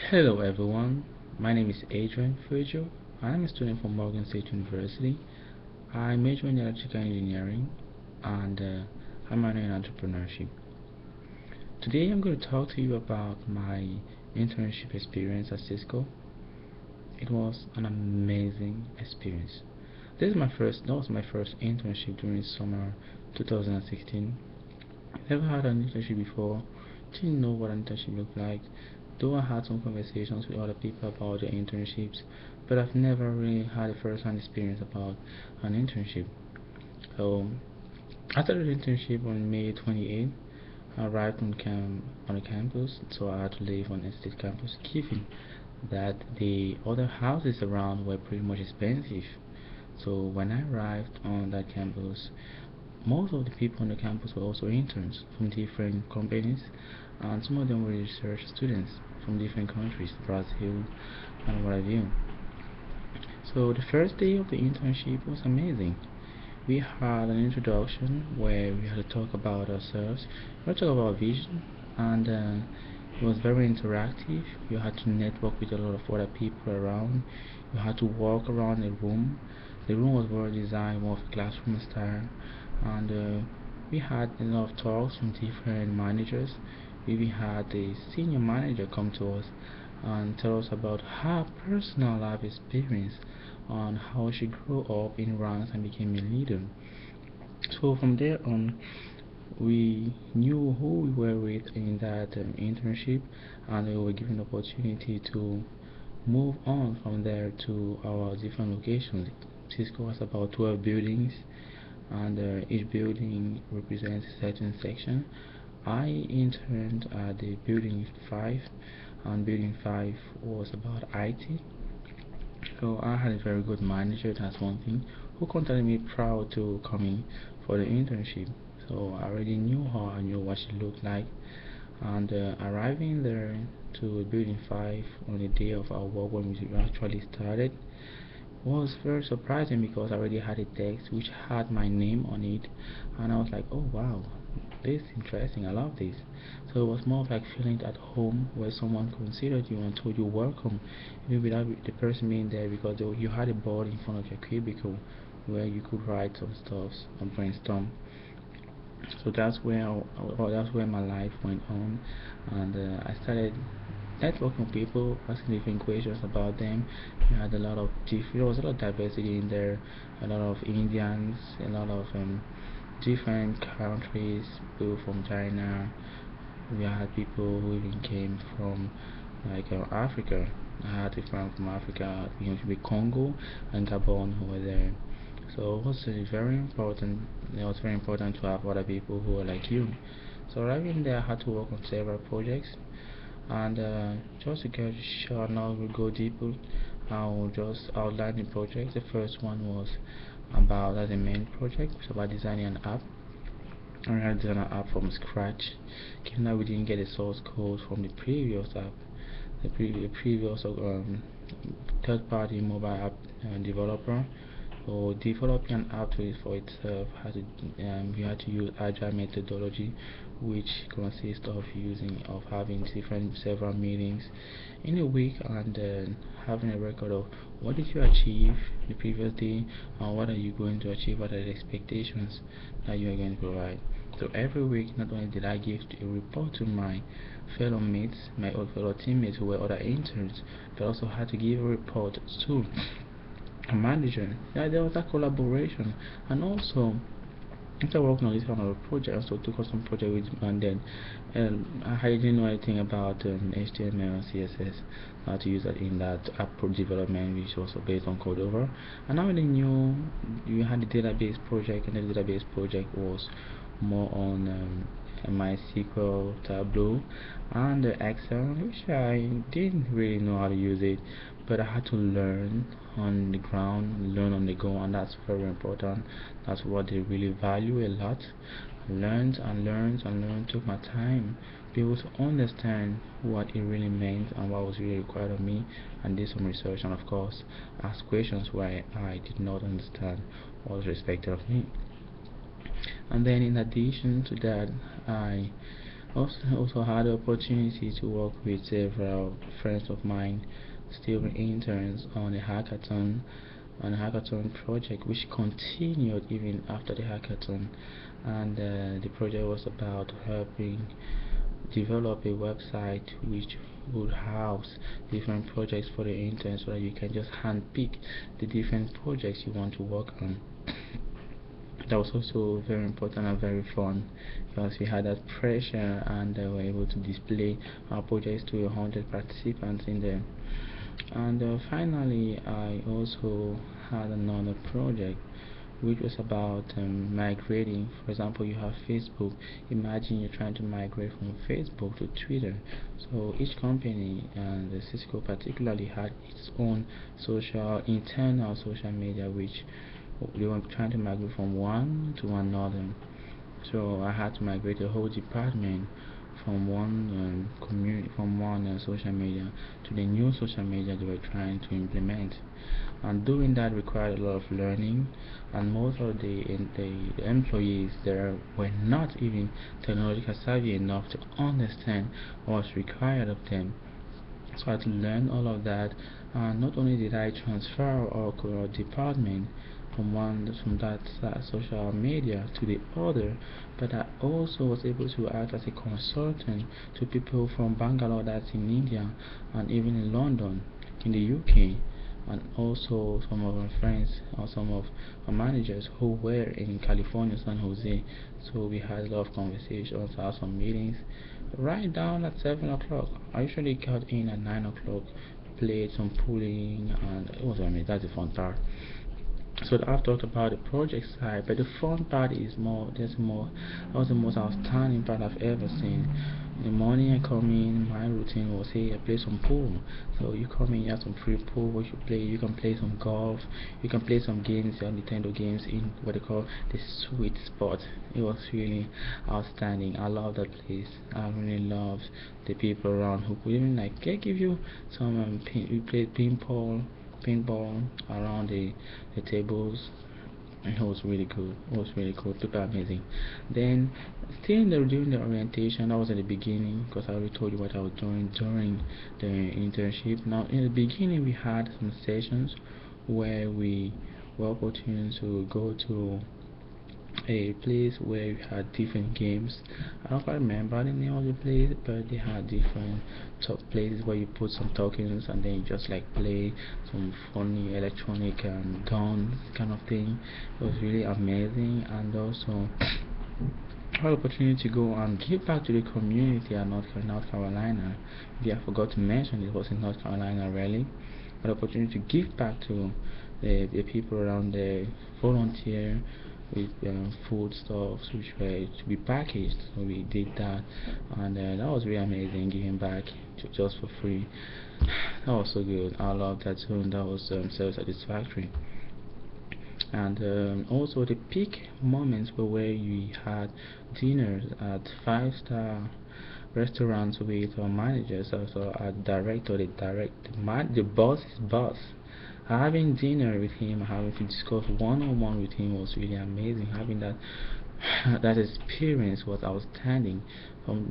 Hello everyone, my name is Adrien Feudjio. I'm a student from Morgan State University. I major in electrical engineering and I'm minor in entrepreneurship. Today I'm going to talk to you about my internship experience at Cisco. It was an amazing experience. That was my first internship during summer 2016. Never had an internship before, didn't know what an internship looked like, though I had some conversations with other people about their internships, but I've never really had a first-hand experience about an internship. So I started the internship on May 28th. I arrived on the campus, so I had to live on the state campus, given that the other houses around were pretty much expensive. So when I arrived on that campus, most of the people on the campus were also interns from different companies, and some of them were research students from different countries, Brazil and what have you. So the first day of the internship was amazing. We had an introduction where we had to talk about ourselves, we had to talk about vision, and it was very interactive. You had to network with a lot of other people around. You had to walk around the room. The room was well designed, more of a classroom style, and we had a lot of talks from different managers. We even had a senior manager come to us and tell us about her personal life experience on how she grew up in ranks and became a leader. So from there on, we knew who we were with in that internship, and we were given the opportunity to move on from there to our different locations. Cisco has about 12 buildings, and each building represents a certain section. I interned at the building 5, and building 5 was about IT. So I had a very good manager, that's one thing, who contacted me prior to coming for the internship. So I already knew her, I knew what she looked like, and arriving there to building 5 on the day of our work when we actually started was very surprising because I already had a text which had my name on it, and I was like, oh wow, this is interesting, I love this. So it was more of like feeling at home where someone considered you and told you welcome, even without the person being there, because you had a board in front of your cubicle where you could write some stuff and brainstorm. So that's where my life went on, and I started networking with people, asking different questions about them. We had a lot of there was a lot of diversity in there, a lot of Indians, a lot of different countries, people from China. We had people who even came from like Africa. I had a friend from Africa, you know, Congo and Gabon who were there. So it was very important. It was very important to have other people who are like you. So arriving there, I had to work on several projects, and just to get short, now we'll go deeper. I'll just outline the projects. The first one was about as a main project, was about designing an app. I had designed an app from scratch. Given that we didn't get the source code from the previous app, the previous third-party mobile app developer. So developing an app for itself you had to use agile methodology, which consists of having different several meetings in a week, and having a record of what did you achieve the previous day and what are you going to achieve, what are the expectations that you are going to provide. So every week, not only did I give a report to my fellow mates, my old fellow teammates who were other interns, but also had to give a report to a manager. Yeah, there was that collaboration, and also after working on this kind of project, I also took on some project with, and then I didn't know anything about HTML and CSS, how to use that in that app development, which was also based on Cordova. And I already knew you had the database project, and the database project was more on MySQL, Tableau, and Excel, which I didn't really know how to use it, but I had to learn on the ground, learn on the go, and that's very important. That's what they really value a lot. I learned and learned and learned, took my time, be able to understand what it really meant and what was really required of me, and did some research, and of course ask questions where I did not understand what was expected of me. And then in addition to that, I Also had the opportunity to work with several friends of mine, still interns on a hackathon project which continued even after the hackathon. And the project was about helping develop a website which would house different projects for the interns so that you can just handpick the different projects you want to work on. That was also very important and very fun because we had that pressure and were able to display our projects to 100 participants in there. And finally, I also had another project which was about migrating. For example, you have Facebook. Imagine you're trying to migrate from Facebook to Twitter. So each company, and the Cisco particularly, had its own internal social media, which they were trying to migrate from one to another. So I had to migrate the whole department from one community, from one social media to the new social media they were trying to implement. And doing that required a lot of learning, and most of the employees there were not even technological savvy enough to understand what was required of them. So I had to learn all of that, and not only did I transfer our department from that social media to the other, but I also was able to act as a consultant to people from Bangalore, that's in India, and even in London, in the UK, and also some of our friends or some of our managers who were in California, San Jose. So we had a lot of conversations, had some meetings right down at 7 o'clock. I usually got in at 9 o'clock, played some pooling, and it was amazing. That's the fun part. So I've talked about the project side, but the fun part is more. There's more. That was the most outstanding part I've ever seen. In the morning I come in, my routine was, hey, I play some pool. So you come in, you have some free pool what you play. You can play some golf, you can play some games, Nintendo games in what they call the sweet spot. It was really outstanding. I love that place. I really love the people around who could even like give you some we played paintball around the tables. It was really good. It was really cool. People are amazing. Then, still during the orientation, that was at the beginning because I already told you what I was doing during the internship. Now, in the beginning, we had some sessions where we were opportunity to go to a place where we had different games. I don't quite remember the name of the place, but they had different top places where you put some tokens and then you just like play some funny electronic guns kind of thing. It was really amazing, and also I had the opportunity to go and give back to the community at North Carolina. Yeah, I forgot to mention it was in North Carolina really. Had the opportunity to give back to the people around there, volunteer with food stuffs which were to be packaged. So we did that, and that was really amazing, giving back just for free. That was so good. I love that too. That was so satisfactory. And also the peak moments were where we had dinners at five-star restaurants with our managers, also our director, the boss's boss. Having dinner with him, having to discuss one-on-one with him was really amazing. Having that that experience was outstanding.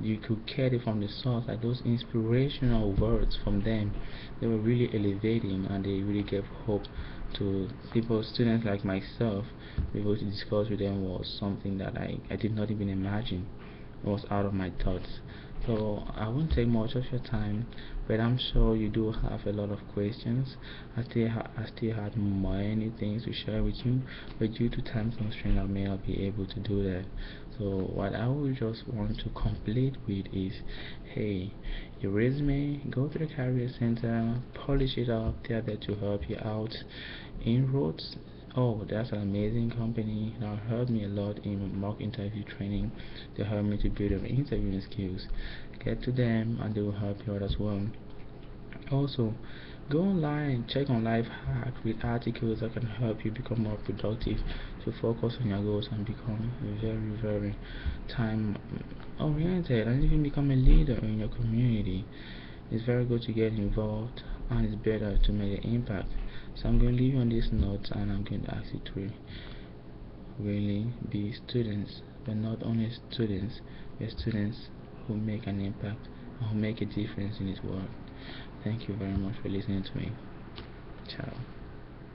You could get it from the source, like those inspirational words from them. They were really elevating, and they really gave hope to people, students like myself. Be able to discuss with them was something that I did not even imagine. It was out of my thoughts. So I won't take much of your time, but I'm sure you do have a lot of questions. I still had many things to share with you, but due to time constraint, I may not be able to do that. So what I would just want to complete with is, hey, your resume, go to the career center, polish it up. They're there to help you out. Inroads, oh, that's an amazing company that helped me a lot in mock interview training. They helped me to build up interviewing skills. Get to them and they will help you out as well. Also, go online, check on life hacks with articles that can help you become more productive, to focus on your goals and become very time oriented, and even become a leader in your community. It's very good to get involved, and it's better to make an impact. So I'm going to leave you on this note, and I'm going to ask you to really be students, but not only students, but students who make an impact and who make a difference in this world. Thank you very much for listening to me. Ciao.